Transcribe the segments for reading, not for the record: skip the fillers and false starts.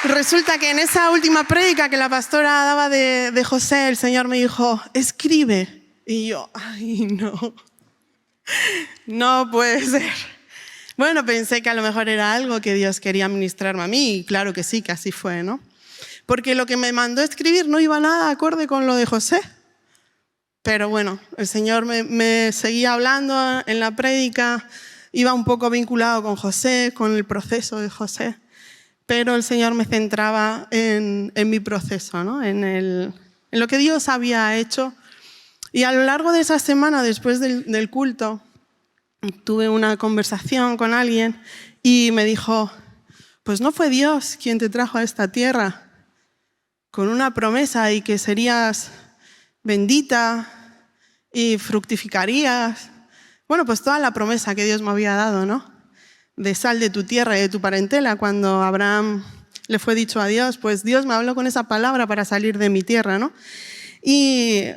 Resulta que en esa última prédica que la pastora daba de José, el Señor me dijo, escribe. Y yo, ay, no puede ser. Bueno, pensé que a lo mejor era algo que Dios quería ministrarme a mí, y claro que sí, que así fue, ¿no? Porque lo que me mandó a escribir no iba nada acorde con lo de José. Pero bueno, el Señor me seguía hablando en la prédica, iba un poco vinculado con José, con el proceso de José, pero el Señor me centraba en mi proceso, ¿no? En lo que Dios había hecho. Y a lo largo de esa semana, después del culto, tuve una conversación con alguien y me dijo, pues no fue Dios quien te trajo a esta tierra con una promesa y que serías bendita y fructificarías. Bueno, pues toda la promesa que Dios me había dado, ¿no? De sal de tu tierra y de tu parentela. Cuando Abraham le fue dicho a Dios, pues Dios me habló con esa palabra para salir de mi tierra, ¿no? Y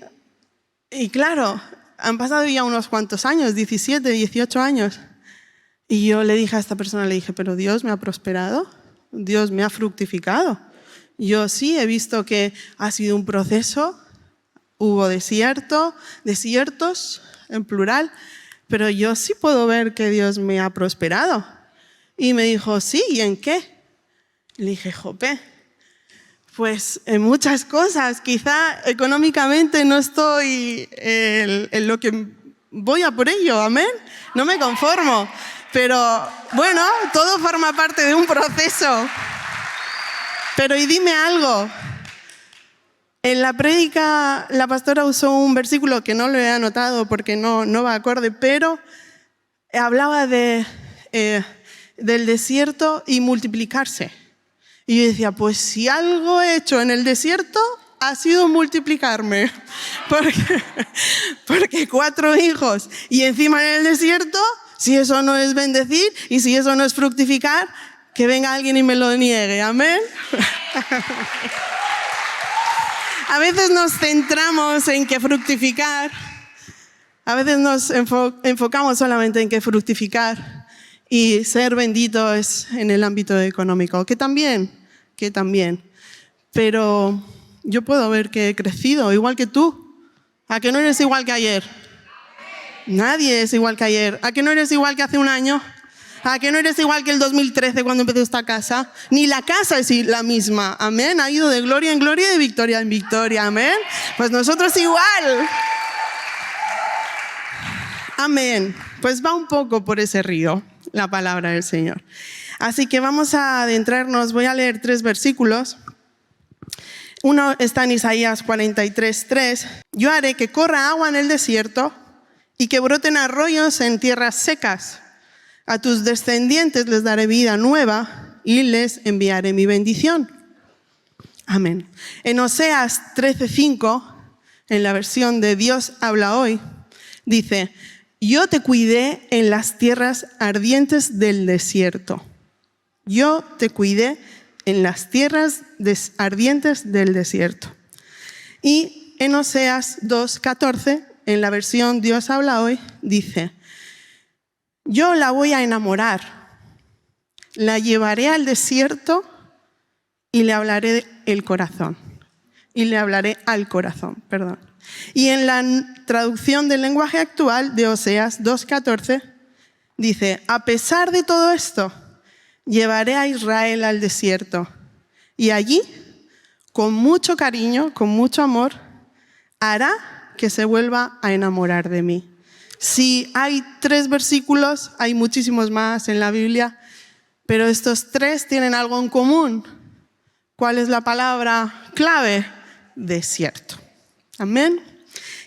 claro, han pasado ya unos cuantos años, 17, 18 años. Y yo le dije a esta persona, le dije, pero Dios me ha prosperado, Dios me ha fructificado. Yo sí he visto que ha sido un proceso, hubo desiertos en plural, pero yo sí puedo ver que Dios me ha prosperado. Y me dijo, sí, ¿y en qué? Le dije, jope, pues en muchas cosas. Quizá económicamente no estoy en lo que voy a por ello, amén. No me conformo, pero bueno, todo forma parte de un proceso. Pero y dime algo. En la prédica la pastora usó un versículo que no lo he anotado porque no va acorde, pero hablaba del desierto y multiplicarse. Y yo decía, pues si algo he hecho en el desierto ha sido multiplicarme. Porque 4 hijos y encima en el desierto, si eso no es bendecir y si eso no es fructificar, que venga alguien y me lo niegue. Amén. A veces nos centramos en que fructificar, a veces nos enfocamos solamente en que fructificar y ser bendito es en el ámbito económico, que también, pero yo puedo ver que he crecido igual que tú. ¿A que no eres igual que ayer? Nadie es igual que ayer. ¿A que no eres igual que hace un año? ¿A que no eres igual que el 2013 cuando empezó esta casa? Ni la casa es la misma, amén. Ha ido de gloria en gloria y de victoria en victoria, amén. Pues nosotros igual. Amén. Pues va un poco por ese río la palabra del Señor. Así que vamos a adentrarnos, voy a leer 3 versículos. Uno está en Isaías 43:3. Yo haré que corra agua en el desierto y que broten arroyos en tierras secas. A tus descendientes les daré vida nueva y les enviaré mi bendición. Amén. En Oseas 13:5, en la versión de Dios habla hoy, dice, yo te cuidé en las tierras ardientes del desierto. Yo te cuidé en las tierras ardientes del desierto. Y en Oseas 2:14, en la versión Dios habla hoy, dice, yo la voy a enamorar, la llevaré al desierto y le hablaré al corazón. Y en la traducción del lenguaje actual de Oseas 2:14 dice, a pesar de todo esto, llevaré a Israel al desierto y allí, con mucho cariño, con mucho amor, hará que se vuelva a enamorar de mí. Si hay 3 versículos, hay muchísimos más en la Biblia, pero estos 3 tienen algo en común. ¿Cuál es la palabra clave? Desierto. Amén.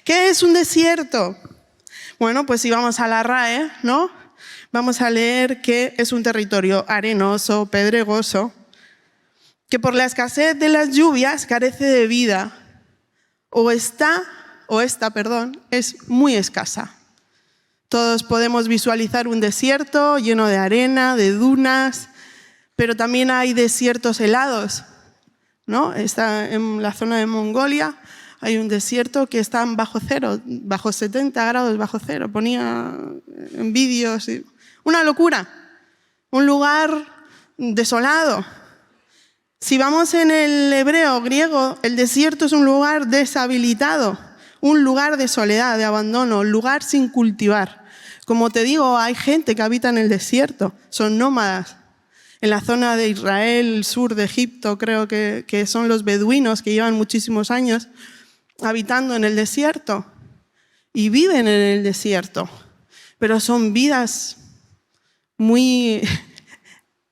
¿Qué es un desierto? Bueno, pues si vamos a la RAE, ¿no? Vamos a leer que es un territorio arenoso, pedregoso, que por la escasez de las lluvias carece de vida, o esta, es muy escasa. Todos podemos visualizar un desierto lleno de arena, de dunas, pero también hay desiertos helados, ¿no? Está en la zona de Mongolia, hay un desierto que está bajo cero, bajo 70 grados bajo cero. Ponía en vídeos, una locura. un lugar desolado. Si vamos en el hebreo griego, el desierto es un lugar deshabilitado, un lugar de soledad, de abandono, un lugar sin cultivar. Como te digo, hay gente que habita en el desierto, son nómadas. En la zona de Israel, el sur de Egipto, creo que son los beduinos que llevan muchísimos años habitando en el desierto y viven en el desierto. Pero son vidas muy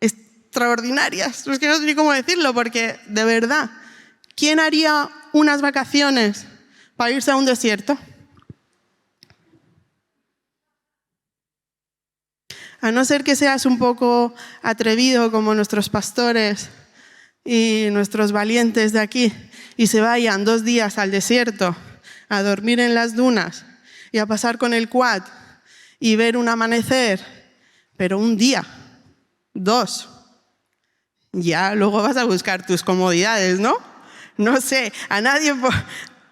extraordinarias. Es que no sé ni cómo decirlo, porque de verdad, ¿quién haría unas vacaciones para irse a un desierto? A no ser que seas un poco atrevido como nuestros pastores y nuestros valientes de aquí y se vayan 2 días al desierto a dormir en las dunas y a pasar con el quad y ver un amanecer, pero un día, 2, ya luego vas a buscar tus comodidades, ¿no? No sé,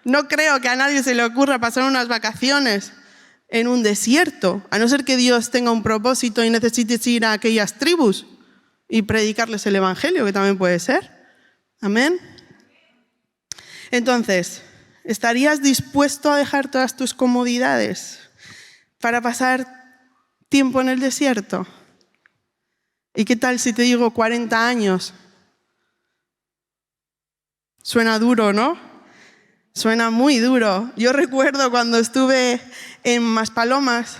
no creo que a nadie se le ocurra pasar unas vacaciones en un desierto, a no ser que Dios tenga un propósito y necesites ir a aquellas tribus y predicarles el evangelio, que también puede ser. Amén. Entonces, ¿estarías dispuesto a dejar todas tus comodidades para pasar tiempo en el desierto? ¿Y qué tal si te digo 40 años? Suena duro, ¿no? Suena muy duro. Yo recuerdo cuando estuve en Maspalomas,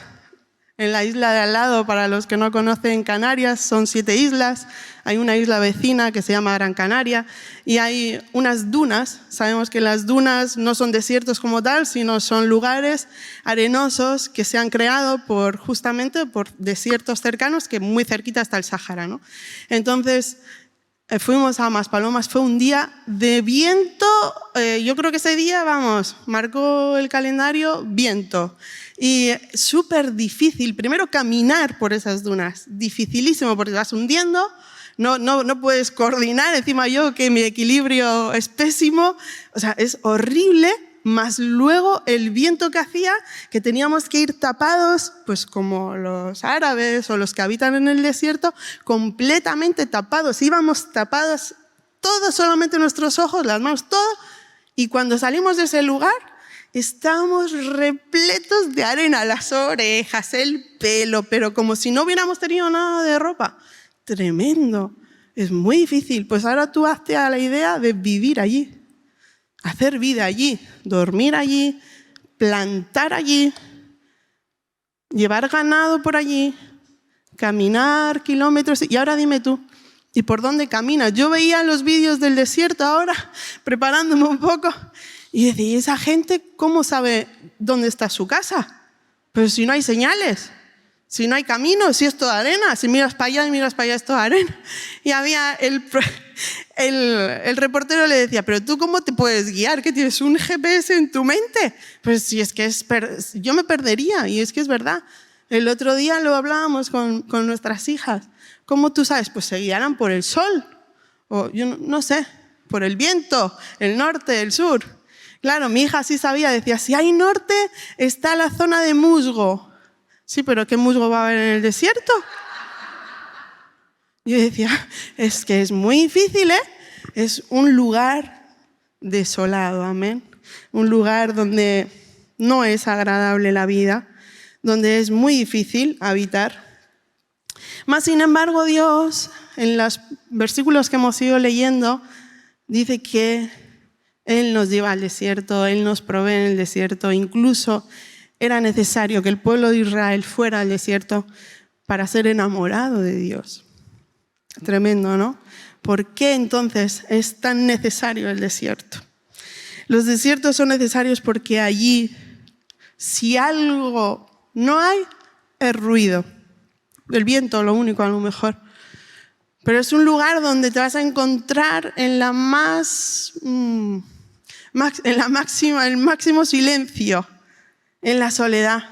en la isla de al lado, para los que no conocen Canarias, son 7 islas. Hay una isla vecina que se llama Gran Canaria y hay unas dunas. Sabemos que las dunas no son desiertos como tal, sino son lugares arenosos que se han creado justamente por desiertos cercanos, que muy cerquita está el Sáhara, ¿no? Entonces, fuimos a Maspalomas, fue un día de viento, yo creo que ese día, marcó el calendario viento. Y súper difícil, primero caminar por esas dunas, dificilísimo porque te vas hundiendo, no puedes coordinar, encima yo que mi equilibrio es pésimo, o sea, es horrible, más luego el viento que hacía, que teníamos que ir tapados, pues como los árabes o los que habitan en el desierto, completamente tapados, íbamos tapados todos, solamente nuestros ojos, las manos, todo, y cuando salimos de ese lugar, estábamos repletos de arena, las orejas, el pelo, pero como si no hubiéramos tenido nada de ropa. Tremendo, es muy difícil. Pues ahora tú hazte a la idea de vivir allí, hacer vida allí, dormir allí, plantar allí, llevar ganado por allí, caminar kilómetros. Y ahora dime tú, ¿y por dónde caminas? Yo veía los vídeos del desierto ahora, preparándome un poco, y decía, ¿y esa gente cómo sabe dónde está su casa? Pero si no hay señales, si no hay camino, si es toda arena, si miras para allá y miras para allá es toda arena. Y había el reportero le decía, ¿pero tú cómo te puedes guiar? ¿Que tienes un GPS en tu mente? Pues si es que yo me perdería, y es que es verdad. El otro día lo hablábamos con nuestras hijas. ¿Cómo tú sabes? Pues se guiarán por el sol, o yo no sé, por el viento, el norte, el sur. Claro, mi hija sí sabía, decía, si hay norte, está la zona de musgo. Sí, pero ¿qué musgo va a haber en el desierto? Yo decía, es que es muy difícil, ¿eh? Es un lugar desolado, amén. Un lugar donde no es agradable la vida, donde es muy difícil habitar. Mas, sin embargo, Dios, en los versículos que hemos ido leyendo, dice que Él nos lleva al desierto, Él nos provee en el desierto. Incluso era necesario que el pueblo de Israel fuera al desierto para ser enamorado de Dios. Tremendo, ¿no? ¿Por qué entonces es tan necesario el desierto? Los desiertos son necesarios porque allí, si algo no hay, es ruido. El viento, lo único a lo mejor. Pero es un lugar donde te vas a encontrar en el máximo silencio, en la soledad.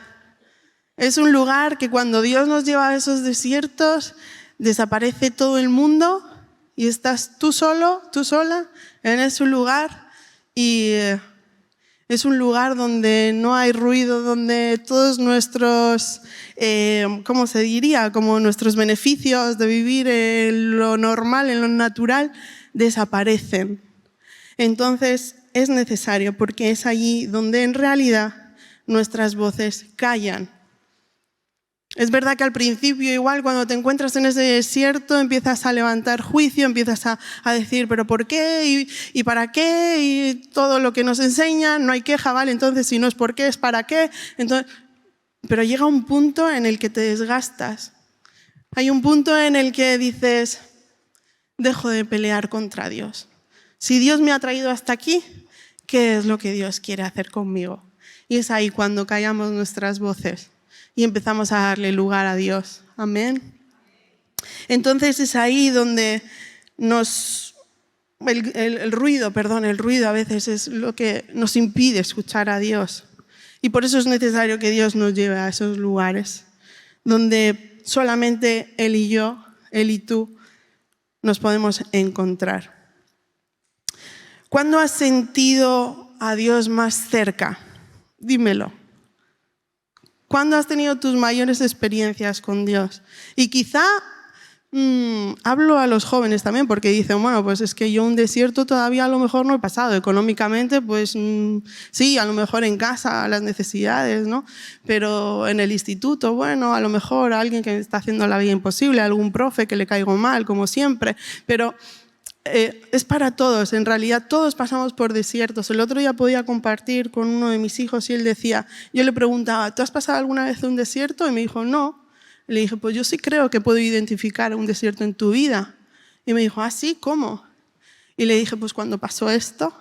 Es un lugar que cuando Dios nos lleva a esos desiertos, desaparece todo el mundo y estás tú solo, tú sola, en ese lugar y Es un lugar donde no hay ruido, donde todos nuestros, ¿cómo se diría? Como nuestros beneficios de vivir en lo normal, en lo natural, desaparecen. Entonces es necesario, porque es allí donde en realidad nuestras voces callan. Es verdad que al principio, igual, cuando te encuentras en ese desierto, empiezas a levantar juicio, empiezas a decir, ¿pero por qué? ¿Y para qué? Y todo lo que nos enseñan, no hay queja, ¿vale? Entonces, si no es por qué, es para qué. Entonces, pero llega un punto en el que te desgastas. Hay un punto en el que dices, dejo de pelear contra Dios. Si Dios me ha traído hasta aquí, ¿qué es lo que Dios quiere hacer conmigo? Y es ahí cuando callamos nuestras voces y empezamos a darle lugar a Dios. Amén. Entonces es ahí donde el ruido a veces es lo que nos impide escuchar a Dios. Y por eso es necesario que Dios nos lleve a esos lugares donde solamente Él y yo, Él y tú, nos podemos encontrar. ¿Cuándo has sentido a Dios más cerca? Dímelo. ¿Cuándo has tenido tus mayores experiencias con Dios? Y quizá hablo a los jóvenes también, porque dicen, bueno, pues es que yo un desierto todavía a lo mejor no he pasado. Económicamente, pues sí, a lo mejor en casa, las necesidades, ¿no? Pero en el instituto, bueno, a lo mejor alguien que me está haciendo la vida imposible, algún profe que le caigo mal, como siempre. Pero es para todos, en realidad todos pasamos por desiertos. El otro día podía compartir con uno de mis hijos y él decía, yo le preguntaba, ¿tú has pasado alguna vez un desierto? Y me dijo, no. Y le dije, pues yo sí creo que puedo identificar un desierto en tu vida. Y me dijo, ¿ah, sí? ¿Cómo? Y le dije, pues cuando pasó esto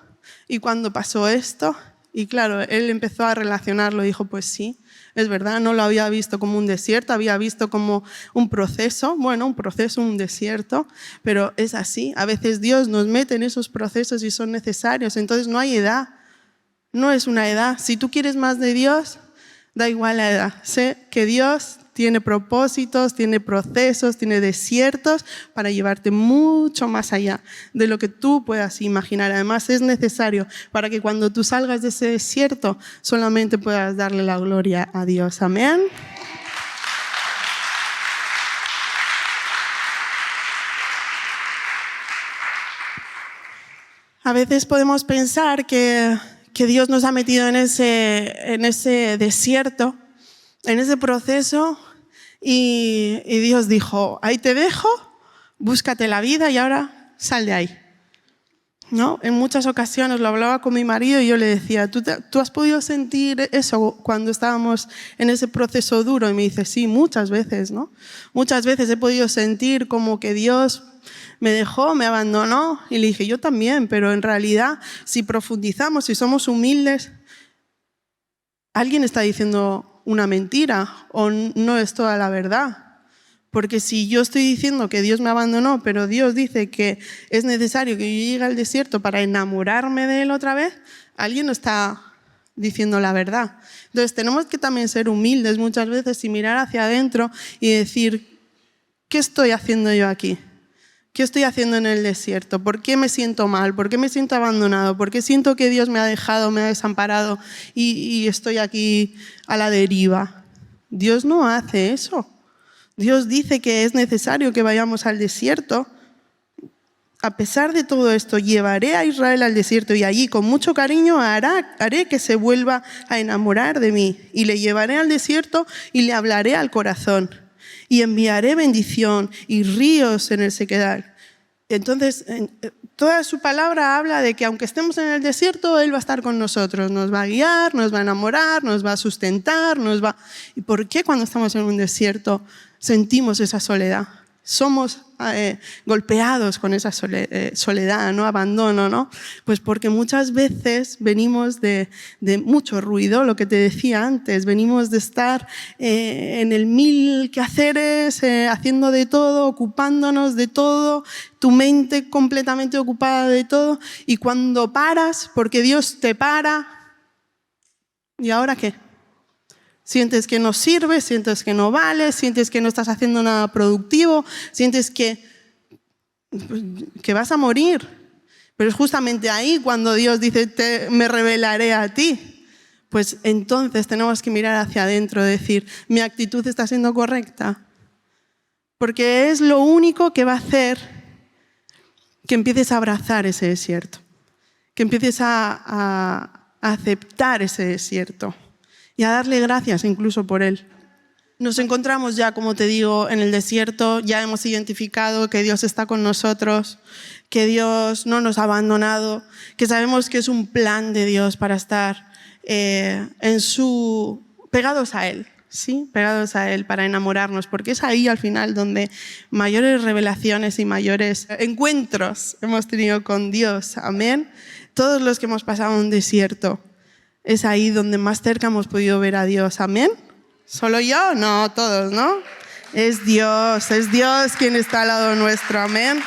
y cuando pasó esto. Y claro, él empezó a relacionarlo y dijo, pues sí, es verdad, no lo había visto como un desierto, había visto como un proceso, un desierto, pero es así. A veces Dios nos mete en esos procesos y son necesarios, entonces no hay edad, no es una edad. Si tú quieres más de Dios, da igual la edad. Sé que Dios tiene propósitos, tiene procesos, tiene desiertos para llevarte mucho más allá de lo que tú puedas imaginar. Además, es necesario para que cuando tú salgas de ese desierto solamente puedas darle la gloria a Dios. Amén. A veces podemos pensar que Dios nos ha metido en ese desierto, en ese proceso, y Dios dijo, ahí te dejo, búscate la vida y ahora sal de ahí. ¿No? En muchas ocasiones lo hablaba con mi marido y yo le decía, ¿tú has podido sentir eso cuando estábamos en ese proceso duro? Y me dice, sí, muchas veces, ¿no? Muchas veces he podido sentir como que Dios me dejó, me abandonó. Y le dije, yo también, pero en realidad, si profundizamos, si somos humildes, alguien está diciendo una mentira o no es toda la verdad. Porque si yo estoy diciendo que Dios me abandonó, pero Dios dice que es necesario que yo llegue al desierto para enamorarme de Él otra vez, alguien no está diciendo la verdad. Entonces tenemos que también ser humildes muchas veces y mirar hacia adentro y decir, ¿qué estoy haciendo yo aquí? ¿Qué estoy haciendo en el desierto? ¿Por qué me siento mal? ¿Por qué me siento abandonado? ¿Por qué siento que Dios me ha dejado, me ha desamparado y estoy aquí a la deriva? Dios no hace eso. Dios dice que es necesario que vayamos al desierto. A pesar de todo esto, llevaré a Israel al desierto y allí con mucho cariño haré que se vuelva a enamorar de mí. Y le llevaré al desierto y le hablaré al corazón. Y enviaré bendición y ríos en el sequedal. Entonces, toda su palabra habla de que aunque estemos en el desierto, Él va a estar con nosotros. Nos va a guiar, nos va a enamorar, nos va a sustentar. ¿Y por qué cuando estamos en un desierto sentimos esa soledad? Somos golpeados con esa soledad, ¿no? Abandono, ¿no? Pues porque muchas veces venimos de mucho ruido, lo que te decía antes, venimos de estar en el mil quehaceres, haciendo de todo, ocupándonos de todo, tu mente completamente ocupada de todo, y cuando paras, porque Dios te para, ¿y ahora qué? Sientes que no sirves, sientes que no vales, sientes que no estás haciendo nada productivo, sientes que vas a morir. Pero es justamente ahí cuando Dios dice, me revelaré a ti. Pues entonces tenemos que mirar hacia adentro y decir, ¿mi actitud está siendo correcta? Porque es lo único que va a hacer que empieces a abrazar ese desierto, que empieces a aceptar ese desierto y a darle gracias incluso por él. Nos encontramos ya, como te digo, en el desierto, ya hemos identificado que Dios está con nosotros, que Dios no nos ha abandonado, que sabemos que es un plan de Dios para estar pegados a Él, ¿sí? Pegados a Él para enamorarnos, porque es ahí al final donde mayores revelaciones y mayores encuentros hemos tenido con Dios, amén. Todos los que hemos pasado un desierto, es ahí donde más cerca hemos podido ver a Dios, amén. ¿Solo yo? No, todos, ¿no? Es Dios quien está al lado nuestro, amén.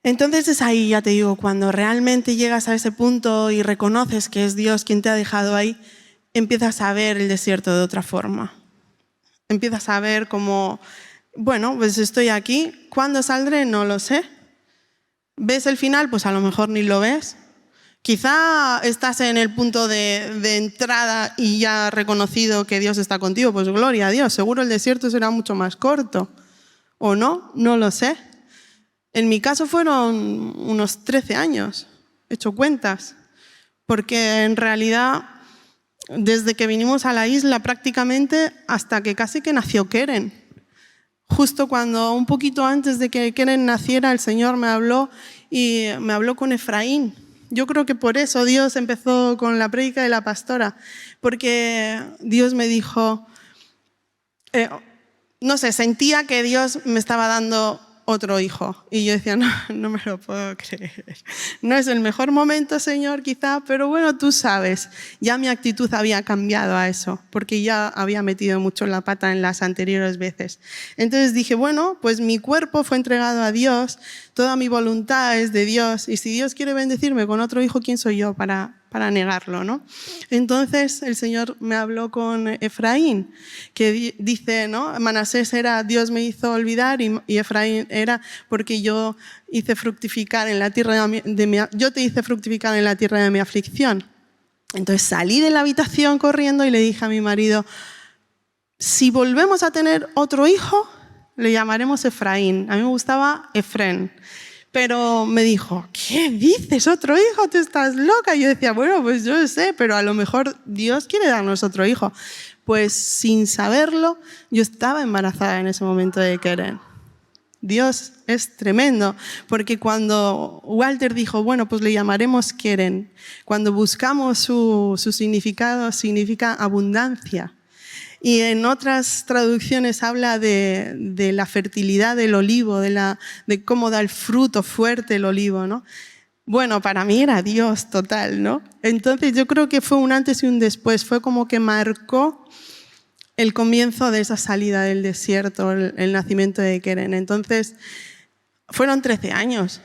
Entonces es ahí, ya te digo, cuando realmente llegas a ese punto y reconoces que es Dios quien te ha dejado ahí, empiezas a ver el desierto de otra forma. Empiezas a ver como, bueno, pues estoy aquí, ¿cuándo saldré? No lo sé. ¿Ves el final? Pues a lo mejor ni lo ves. Quizá estás en el punto de entrada y ya has reconocido que Dios está contigo, pues gloria a Dios, seguro el desierto será mucho más corto. ¿O no? No lo sé. En mi caso fueron unos 13 años, he hecho cuentas, porque en realidad desde que vinimos a la isla prácticamente hasta que casi que nació Keren. Justo cuando, un poquito antes de que Keren naciera, el Señor me habló y me habló con Efraín. Yo creo que por eso Dios empezó con la prédica de la pastora, porque Dios me dijo, no sé, sentía que Dios me estaba dando otro hijo. Y yo decía, no me lo puedo creer. No es el mejor momento, Señor, quizá, pero bueno, tú sabes. Ya mi actitud había cambiado a eso, porque ya había metido mucho la pata en las anteriores veces. Entonces dije, bueno, pues mi cuerpo fue entregado a Dios, toda mi voluntad es de Dios, y si Dios quiere bendecirme con otro hijo, ¿quién soy yo para negarlo, ¿no? Entonces el Señor me habló con Efraín, que dice, ¿no? Manasés era Dios me hizo olvidar y Efraín era porque yo hice fructificar en la tierra yo te hice fructificar en la tierra de mi aflicción. Entonces salí de la habitación corriendo y le dije a mi marido, si volvemos a tener otro hijo, le llamaremos Efraín. A mí me gustaba Efrén. Pero me dijo, ¿qué dices? ¿Otro hijo? ¿Tú estás loca? Y yo decía, bueno, pues yo sé, pero a lo mejor Dios quiere darnos otro hijo. Pues sin saberlo, yo estaba embarazada en ese momento de Keren. Dios es tremendo, porque cuando Walter dijo, bueno, pues le llamaremos Keren, cuando buscamos su significado, significa abundancia. Y en otras traducciones habla de la fertilidad del olivo, de cómo da el fruto fuerte el olivo, ¿no? Bueno, para mí era Dios total, ¿no? Entonces yo creo que fue un antes y un después, fue como que marcó el comienzo de esa salida del desierto, el nacimiento de Keren. Entonces fueron 13 años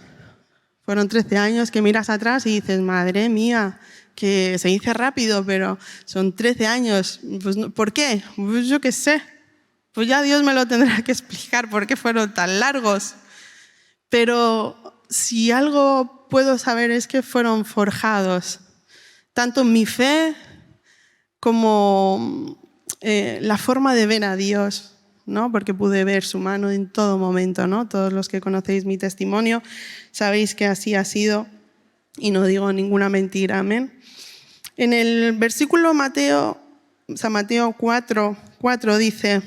que miras atrás y dices, madre mía, que se dice rápido, pero son 13 años. Pues, ¿por qué? Pues yo qué sé. Pues ya Dios me lo tendrá que explicar por qué fueron tan largos. Pero si algo puedo saber es que fueron forjados. Tanto mi fe como la forma de ver a Dios, ¿no? Porque pude ver su mano en todo momento, ¿no? Todos los que conocéis mi testimonio sabéis que así ha sido y no digo ninguna mentira, amén. En el versículo Mateo 4 dice,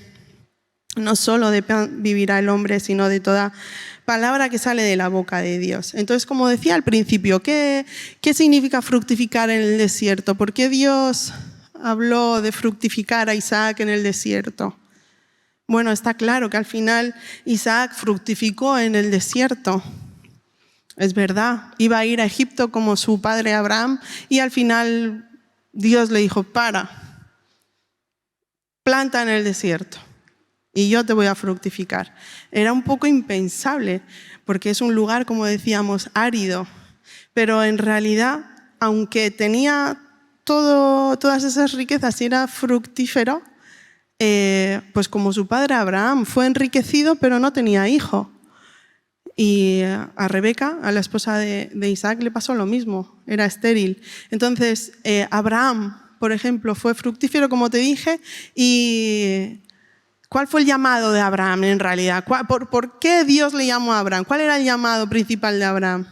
no solo de pan vivirá el hombre, sino de toda palabra que sale de la boca de Dios. Entonces, como decía al principio, ¿qué significa fructificar en el desierto? ¿Por qué Dios habló de fructificar a Isaac en el desierto? Bueno, está claro que al final Isaac fructificó en el desierto. Es verdad, iba a ir a Egipto como su padre Abraham y al final Dios le dijo, planta en el desierto y yo te voy a fructificar. Era un poco impensable porque es un lugar, como decíamos, árido, pero en realidad, aunque tenía todas esas riquezas y era fructífero, pues como su padre Abraham fue enriquecido pero no tenía hijo. Y a Rebeca, a la esposa de Isaac, le pasó lo mismo, era estéril. Entonces, Abraham, por ejemplo, fue fructífero, como te dije, y ¿cuál fue el llamado de Abraham en realidad? ¿Por qué Dios le llamó a Abraham? ¿Cuál era el llamado principal de Abraham?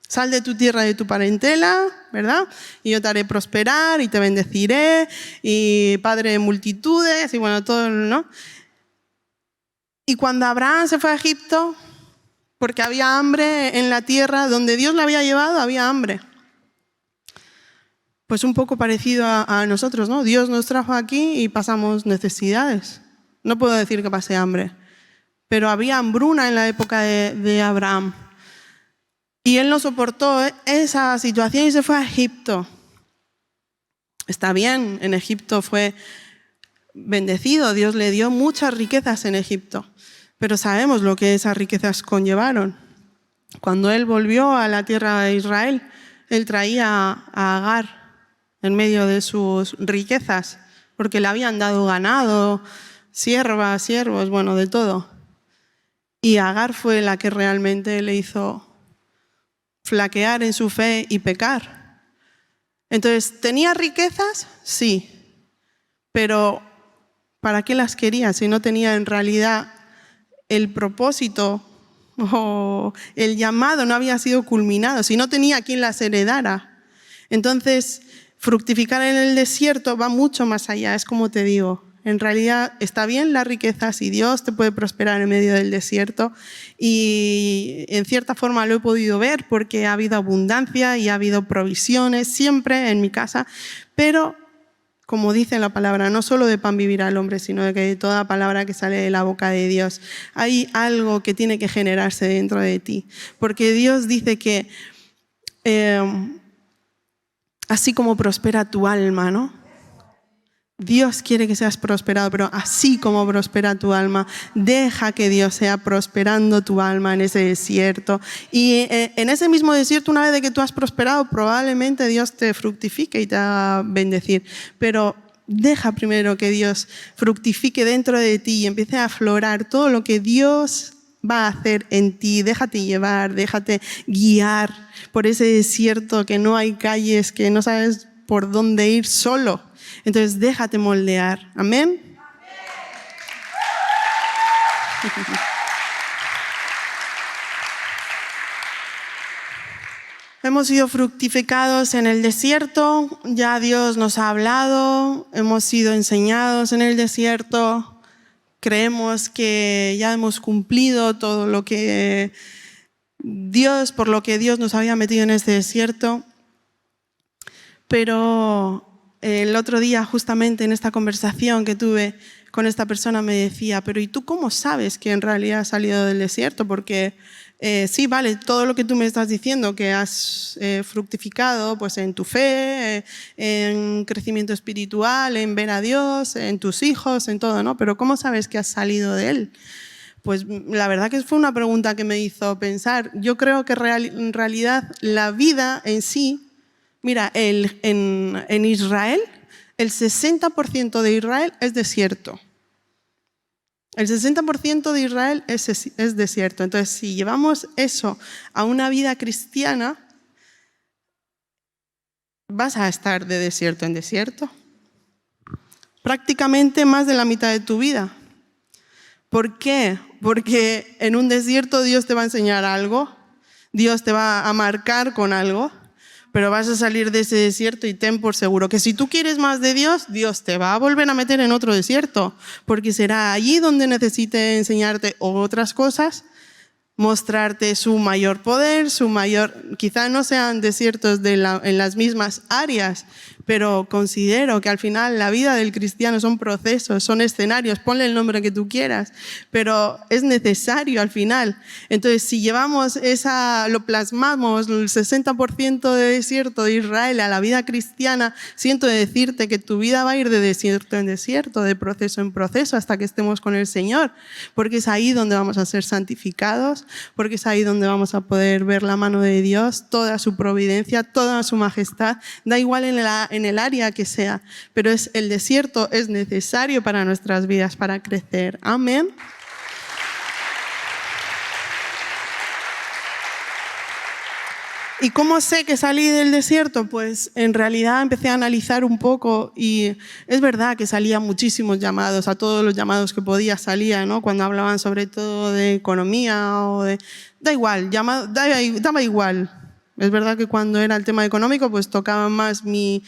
Sal de tu tierra y de tu parentela, ¿verdad? Y yo te haré prosperar y te bendeciré, y padre de multitudes, y bueno, todo, ¿no? Y cuando Abraham se fue a Egipto, porque había hambre en la tierra donde Dios le había llevado, había hambre. Pues un poco parecido a nosotros, ¿no? Dios nos trajo aquí y pasamos necesidades. No puedo decir que pasé hambre, pero había hambruna en la época de Abraham. Y él no soportó esa situación y se fue a Egipto. Está bien, en Egipto fue bendecido, Dios le dio muchas riquezas en Egipto. Pero sabemos lo que esas riquezas conllevaron. Cuando él volvió a la tierra de Israel, él traía a Agar en medio de sus riquezas, porque le habían dado ganado, siervas, siervos, bueno, de todo. Y Agar fue la que realmente le hizo flaquear en su fe y pecar. Entonces, ¿tenía riquezas? Sí. Pero ¿para qué las quería si no tenía en realidad el propósito o el llamado no había sido culminado, si no tenía quien las heredara? Entonces, fructificar en el desierto va mucho más allá, es como te digo. En realidad está bien las riquezas y Dios te puede prosperar en medio del desierto, y en cierta forma lo he podido ver porque ha habido abundancia y ha habido provisiones siempre en mi casa, pero como dice la palabra, no solo de pan vivirá el hombre, sino de que de toda palabra que sale de la boca de Dios. Hay algo que tiene que generarse dentro de ti, porque Dios dice que así como prospera tu alma, ¿no? Dios quiere que seas prosperado, pero así como prospera tu alma, deja que Dios sea prosperando tu alma en ese desierto. Y en ese mismo desierto, una vez de que tú has prosperado, probablemente Dios te fructifique y te haga bendecir. Pero deja primero que Dios fructifique dentro de ti y empiece a aflorar todo lo que Dios va a hacer en ti. Déjate llevar, déjate guiar por ese desierto que no hay calles, que no sabes por dónde ir solo. Entonces, déjate moldear. ¿Amén? Hemos sido fructificados en el desierto, ya Dios nos ha hablado, hemos sido enseñados en el desierto, creemos que ya hemos cumplido todo lo que por lo que Dios nos había metido en este desierto, pero el otro día, justamente en esta conversación que tuve con esta persona, me decía, pero ¿y tú cómo sabes que en realidad has salido del desierto? Porque sí, vale, todo lo que tú me estás diciendo, que has fructificado pues, en tu fe, en crecimiento espiritual, en ver a Dios, en tus hijos, en todo, ¿no? Pero ¿cómo sabes que has salido de él? Pues la verdad que fue una pregunta que me hizo pensar. Yo creo que en realidad la vida en sí, mira, en Israel, el 60% de Israel es desierto. El 60% de Israel es desierto. Entonces, si llevamos eso a una vida cristiana, vas a estar de desierto en desierto. Prácticamente más de la mitad de tu vida. ¿Por qué? Porque en un desierto Dios te va a enseñar algo, Dios te va a marcar con algo, pero vas a salir de ese desierto y ten por seguro que si tú quieres más de Dios, Dios te va a volver a meter en otro desierto, porque será allí donde necesite enseñarte otras cosas, mostrarte su mayor poder, quizá no sean desiertos en las mismas áreas, pero considero que al final la vida del cristiano son procesos, son escenarios, ponle el nombre que tú quieras, pero es necesario al final. Entonces, si llevamos lo plasmamos, el 60% de desierto de Israel a la vida cristiana, siento decirte que tu vida va a ir de desierto en desierto, de proceso en proceso, hasta que estemos con el Señor, porque es ahí donde vamos a ser santificados, porque es ahí donde vamos a poder ver la mano de Dios, toda su providencia, toda su majestad, da igual en el área que sea, pero el desierto es necesario para nuestras vidas, para crecer. Amén. ¿Y cómo sé que salí del desierto? Pues en realidad empecé a analizar un poco y es verdad que salían muchísimos llamados, a todos los llamados que podía salía, ¿no? Cuando hablaban sobre todo de economía o de... Da igual, daba igual. Es verdad que cuando era el tema económico pues tocaba más mi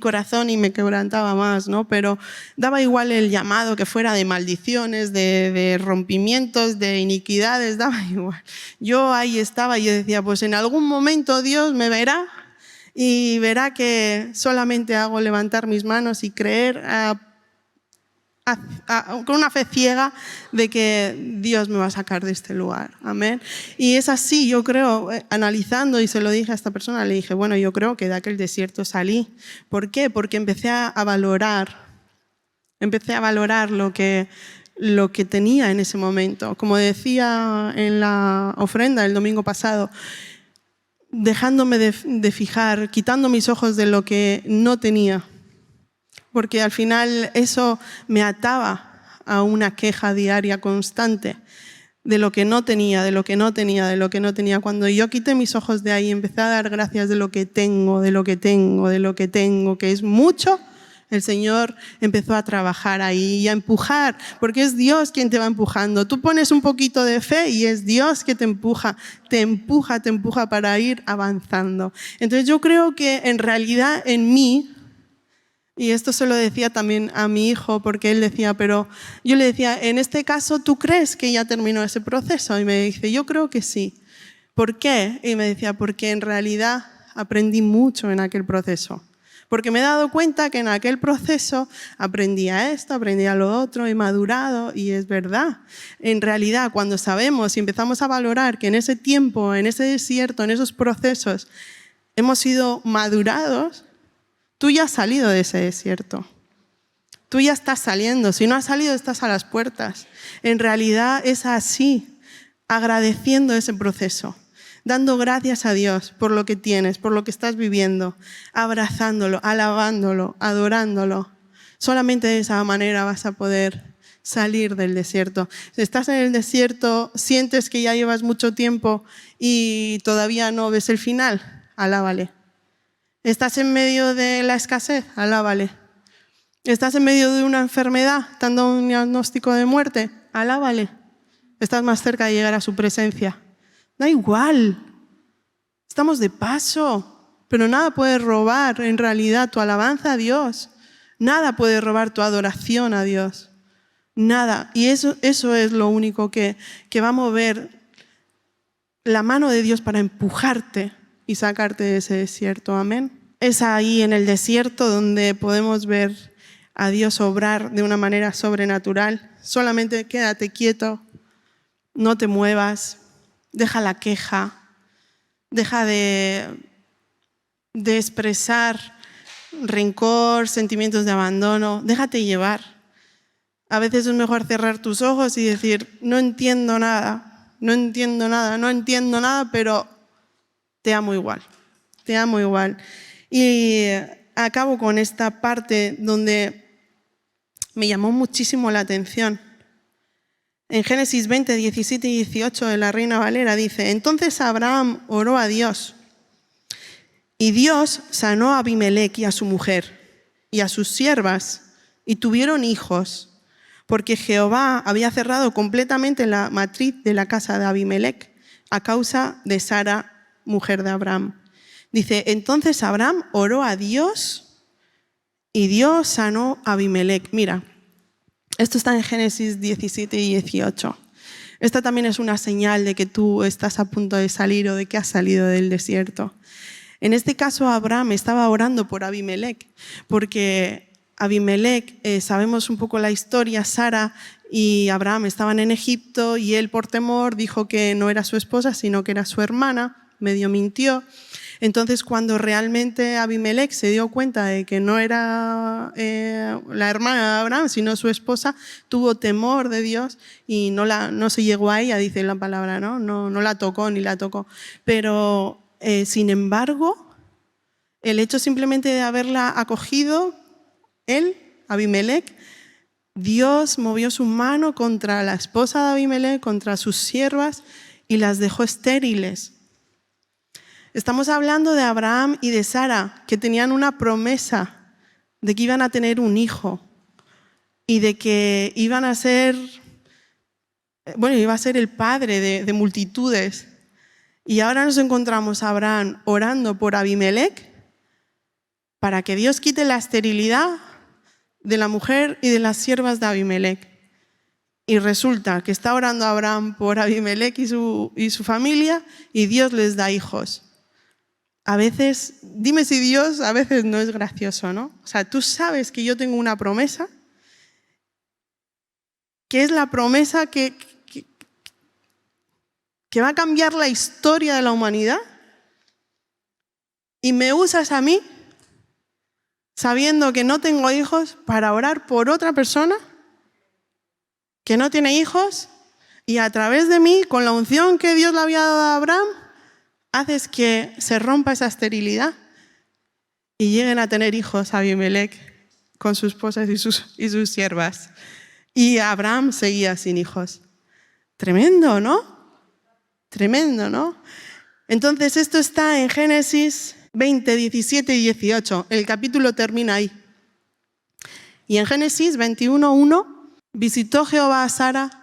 corazón y me quebrantaba más, ¿no? Pero daba igual el llamado que fuera de maldiciones, de rompimientos, de iniquidades, daba igual. Yo ahí estaba y yo decía, pues en algún momento Dios me verá y verá que solamente hago levantar mis manos y creer con una fe ciega de que Dios me va a sacar de este lugar. Amén. Y es así, yo creo, analizando, y se lo dije a esta persona, le dije, bueno, yo creo que de aquel desierto salí. ¿Por qué? Porque empecé a valorar lo que tenía en ese momento. Como decía en la ofrenda el domingo pasado, dejándome de fijar, quitando mis ojos de lo que no tenía. Porque al final eso me ataba a una queja diaria constante de lo que no tenía, de lo que no tenía, de lo que no tenía. Cuando yo quité mis ojos de ahí, empecé a dar gracias de lo que tengo, de lo que tengo, de lo que tengo, que es mucho, el Señor empezó a trabajar ahí y a empujar, porque es Dios quien te va empujando. Tú pones un poquito de fe y es Dios que te empuja para ir avanzando. Entonces yo creo que en realidad en mí, y esto se lo decía también a mi hijo, porque él decía, pero yo le decía, en este caso, ¿tú crees que ya terminó ese proceso? Y me dice, yo creo que sí. ¿Por qué? Y me decía, porque en realidad aprendí mucho en aquel proceso. Porque me he dado cuenta que en aquel proceso aprendí a esto, aprendí a lo otro, he madurado y es verdad. En realidad, cuando sabemos y empezamos a valorar que en ese tiempo, en ese desierto, en esos procesos, hemos sido madurados, tú ya has salido de ese desierto. Tú ya estás saliendo. Si no has salido, estás a las puertas. En realidad es así, agradeciendo ese proceso, dando gracias a Dios por lo que tienes, por lo que estás viviendo, abrazándolo, alabándolo, adorándolo. Solamente de esa manera vas a poder salir del desierto. Si estás en el desierto, sientes que ya llevas mucho tiempo y todavía no ves el final, alábale. ¿Estás en medio de la escasez? Alábale. ¿Estás en medio de una enfermedad, dando un diagnóstico de muerte? Alábale. Estás más cerca de llegar a su presencia. Da igual. Estamos de paso, pero nada puede robar en realidad tu alabanza a Dios. Nada puede robar tu adoración a Dios. Nada. Y eso es lo único que va a mover la mano de Dios para empujarte y sacarte de ese desierto. Amén. Es ahí en el desierto donde podemos ver a Dios obrar de una manera sobrenatural. Solamente quédate quieto, no te muevas, deja la queja, deja de expresar rencor, sentimientos de abandono, déjate llevar. A veces es mejor cerrar tus ojos y decir, no entiendo nada, pero te amo igual. Te amo igual. Y acabo con esta parte donde me llamó muchísimo la atención. En Génesis 20, 17 y 18 de la Reina Valera dice, entonces Abraham oró a Dios y Dios sanó a Abimelec y a su mujer y a sus siervas y tuvieron hijos porque Jehová había cerrado completamente la matriz de la casa de Abimelec a causa de Sara, mujer de Abraham. Dice, entonces Abraham oró a Dios y Dios sanó a Abimelec. Mira, esto está en Génesis 17 y 18. Esta también es una señal de que tú estás a punto de salir o de que has salido del desierto. En este caso, Abraham estaba orando por Abimelec, porque Abimelec, sabemos un poco la historia, Sara y Abraham estaban en Egipto y él por temor dijo que no era su esposa, sino que era su hermana, medio mintió. Entonces, cuando realmente Abimelec se dio cuenta de que no era la hermana de Abraham, sino su esposa, tuvo temor de Dios y no se llegó a ella, dice la palabra, no la tocó ni la tocó. Pero, sin embargo, el hecho simplemente de haberla acogido, él, Abimelec, Dios movió su mano contra la esposa de Abimelec, contra sus siervas y las dejó estériles. Estamos hablando de Abraham y de Sara, que tenían una promesa de que iban a tener un hijo y de que iban a ser, iba a ser el padre de multitudes. Y ahora nos encontramos a Abraham orando por Abimelec para que Dios quite la esterilidad de la mujer y de las siervas de Abimelec. Y resulta que está orando Abraham por Abimelec y su familia y Dios les da hijos. A veces, dime si Dios a veces no es gracioso, ¿no? O sea, tú sabes que yo tengo una promesa, que es la promesa que va a cambiar la historia de la humanidad, y me usas a mí, sabiendo que no tengo hijos, para orar por otra persona que no tiene hijos, y a través de mí, con la unción que Dios le había dado a Abraham, haces que se rompa esa esterilidad y lleguen a tener hijos Abimelec con sus esposas y sus siervas. Y Abraham seguía sin hijos. Tremendo, ¿no? Tremendo, ¿no? Entonces esto está en Génesis 20, 17 y 18. El capítulo termina ahí. Y en Génesis 21, 1, visitó Jehová a Sara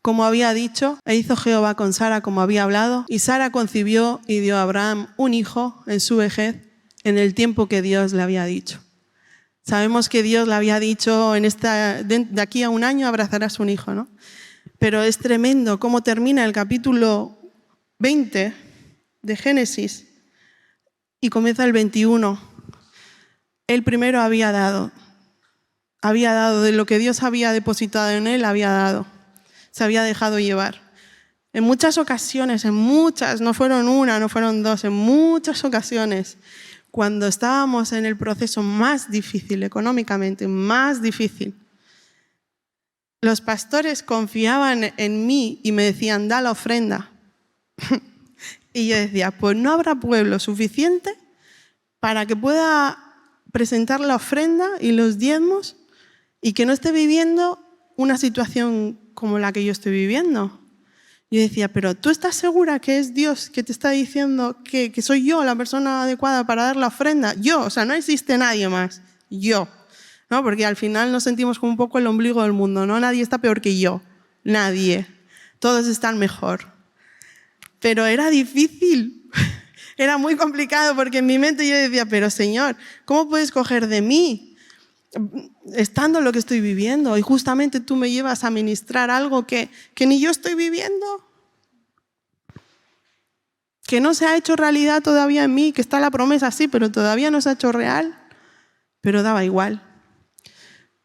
como había dicho, e hizo Jehová con Sara como había hablado, y Sara concibió y dio a Abraham un hijo en su vejez, en el tiempo que Dios le había dicho. Sabemos que Dios le había dicho, de aquí a un año abrazarás un hijo, ¿no? Pero es tremendo cómo termina el capítulo 20 de Génesis y comienza el 21. Él primero había dado de lo que Dios había depositado en él, había dado. Se había dejado llevar. En muchas ocasiones, no fueron una, no fueron dos, en muchas ocasiones, cuando estábamos en el proceso más difícil, económicamente más difícil, los pastores confiaban en mí y me decían, da la ofrenda. Y yo decía, pues no habrá pueblo suficiente para que pueda presentar la ofrenda y los diezmos y que no esté viviendo una situación como la que yo estoy viviendo. Yo decía, pero ¿tú estás segura que es Dios que te está diciendo que soy yo la persona adecuada para dar la ofrenda? Yo, o sea, no existe nadie más. Yo, ¿no? Porque al final nos sentimos como un poco el ombligo del mundo, ¿no? Nadie está peor que yo. Nadie. Todos están mejor. Pero era difícil. Era muy complicado porque en mi mente yo decía, pero Señor, ¿cómo puedes coger de mí? Estando lo que estoy viviendo y justamente tú me llevas a ministrar algo que ni yo estoy viviendo, que no se ha hecho realidad todavía en mí, que está la promesa sí, pero todavía no se ha hecho real, pero daba igual.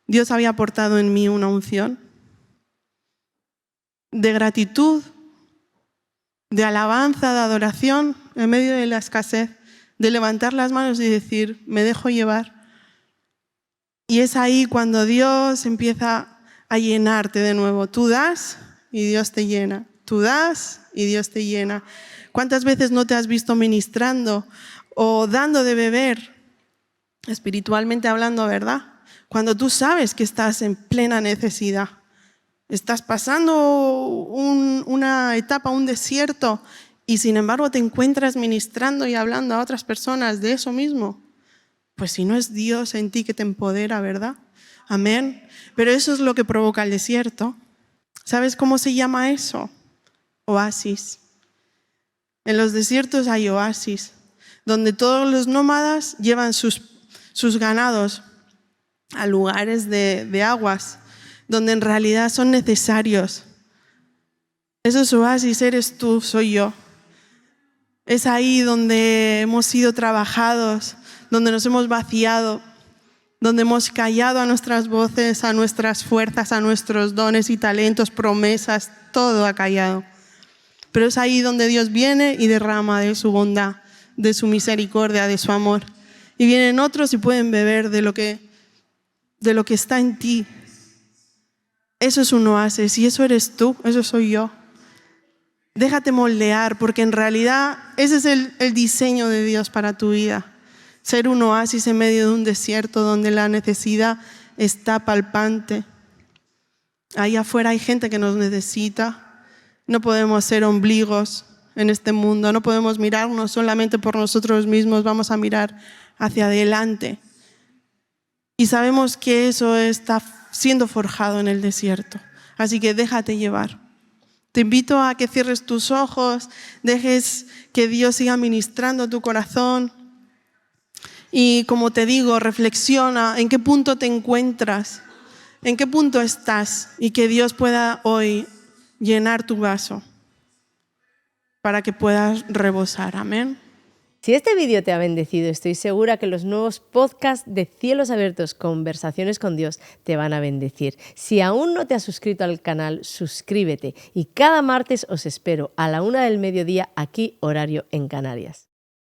Dios había aportado en mí una unción de gratitud, de alabanza, de adoración en medio de la escasez, de levantar las manos y decir, me dejo llevar. Y es ahí cuando Dios empieza a llenarte de nuevo. Tú das y Dios te llena. Tú das y Dios te llena. ¿Cuántas veces no te has visto ministrando o dando de beber, espiritualmente hablando, verdad? Cuando tú sabes que estás en plena necesidad. Estás pasando una etapa, un desierto, y sin embargo te encuentras ministrando y hablando a otras personas de eso mismo. Pues si no es Dios en ti que te empodera, ¿verdad? Amén. Pero eso es lo que provoca el desierto. ¿Sabes cómo se llama eso? Oasis. En los desiertos hay oasis, donde todos los nómadas llevan sus ganados a lugares de aguas, donde en realidad son necesarios. Esos oasis eres tú, soy yo. Es ahí donde hemos sido trabajados, donde nos hemos vaciado, donde hemos callado a nuestras voces, a nuestras fuerzas, a nuestros dones y talentos, promesas, todo ha callado. Pero es ahí donde Dios viene y derrama de su bondad, de su misericordia, de su amor. Y vienen otros y pueden beber de lo que está en ti. Eso es un oasis y eso eres tú, eso soy yo. Déjate moldear, porque en realidad ese es el diseño de Dios para tu vida. Ser un oasis en medio de un desierto donde la necesidad está palpante. Ahí afuera hay gente que nos necesita. No podemos ser ombligos en este mundo. No podemos mirarnos solamente por nosotros mismos, vamos a mirar hacia adelante. Y sabemos que eso está siendo forjado en el desierto. Así que déjate llevar. Te invito a que cierres tus ojos, dejes que Dios siga ministrando tu corazón. Y como te digo, reflexiona en qué punto te encuentras, en qué punto estás y que Dios pueda hoy llenar tu vaso para que puedas rebosar. Amén. Si este vídeo te ha bendecido, estoy segura que los nuevos podcasts de Cielos Abiertos, Conversaciones con Dios, te van a bendecir. Si aún no te has suscrito al canal, suscríbete y cada martes os espero a la 1:00 PM aquí, horario en Canarias.